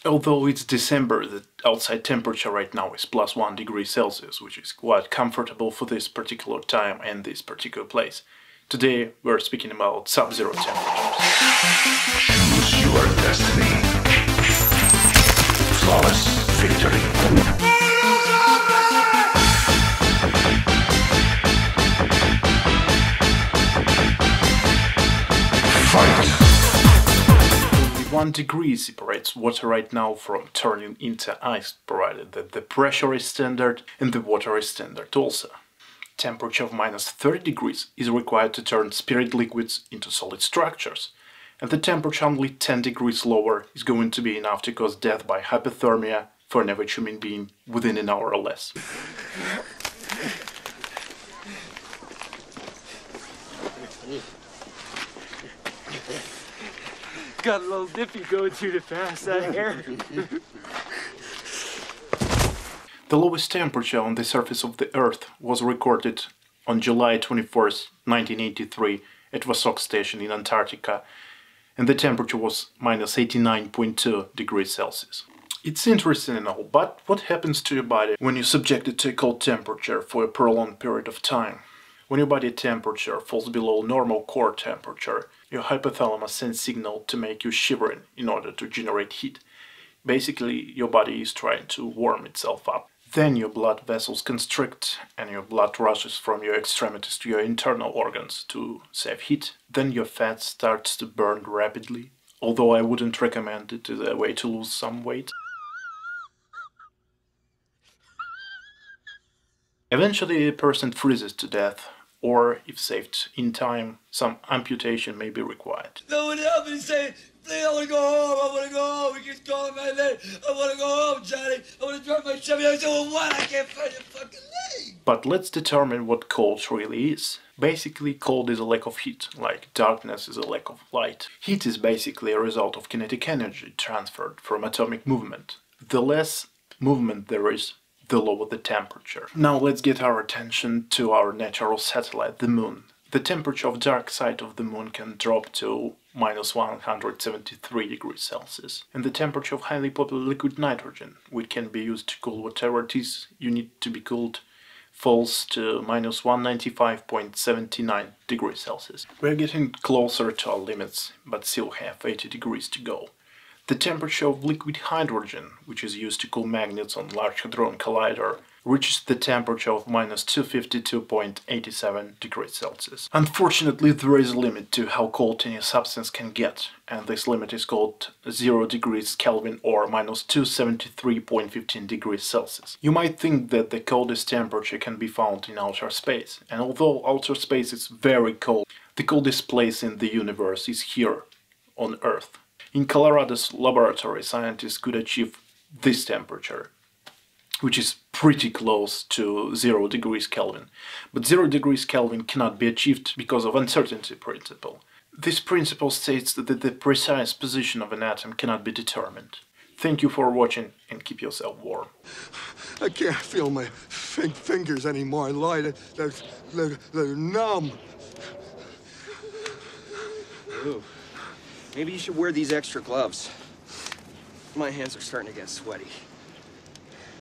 Although it's December, the outside temperature right now is +1 degree Celsius, which is quite comfortable for this particular time and this particular place. Today we're speaking about sub-zero temperatures. Choose your destiny. Flawless victory. Fight! 1 degree separates water right now from turning into ice, provided that the pressure is standard and the water is standard also. Temperature of -30 degrees is required to turn spirit liquids into solid structures, and the temperature only 10 degrees lower is going to be enough to cause death by hypothermia for an average human being within an hour or less. Got a little dippy going too fast out here. The lowest temperature on the surface of the Earth was recorded on July 21st, 1983 at Voskhod Station in Antarctica, and the temperature was -89.2 degrees Celsius. It's interesting and all, but what happens to your body when you're subjected to a cold temperature for a prolonged period of time? When your body temperature falls below normal core temperature, your hypothalamus sends signal to make you shivering in order to generate heat. Basically, your body is trying to warm itself up. Then your blood vessels constrict and your blood rushes from your extremities to your internal organs to save heat. Then your fat starts to burn rapidly, although I wouldn't recommend it as a way to lose some weight. Eventually a person freezes to death, or if saved in time, some amputation may be required. No one help me, say, please, I want to go home, I want to go home, he keeps calling my name, I want to go home, Johnny, I want to drive my Chevy, I said, well, what, I can't find your fucking leg. But let's determine what cold really is. Basically, cold is a lack of heat, like darkness is a lack of light. Heat is basically a result of kinetic energy transferred from atomic movement. The less movement there is, the lower the temperature. Now let's get our attention to our natural satellite, the Moon. The temperature of dark side of the Moon can drop to -173 degrees Celsius. And the temperature of highly popular liquid nitrogen, which can be used to cool whatever it is you need to be cooled, falls to -195.79 degrees Celsius. We're getting closer to our limits, but still have 80 degrees to go. The temperature of liquid hydrogen, which is used to cool magnets on Large Hadron Collider, reaches the temperature of -252.87 degrees Celsius. Unfortunately, there is a limit to how cold any substance can get, and this limit is called 0 degrees Kelvin or -273.15 degrees Celsius. You might think that the coldest temperature can be found in outer space, and although outer space is very cold, the coldest place in the universe is here, on Earth. In Colorado's laboratory, scientists could achieve this temperature, which is pretty close to 0 degrees Kelvin. But 0 degrees Kelvin cannot be achieved because of uncertainty principle. This principle states that the precise position of an atom cannot be determined. Thank you for watching and keep yourself warm. I can't feel my fingers anymore. I lie, they're numb. Ooh. Maybe you should wear these extra gloves. My hands are starting to get sweaty.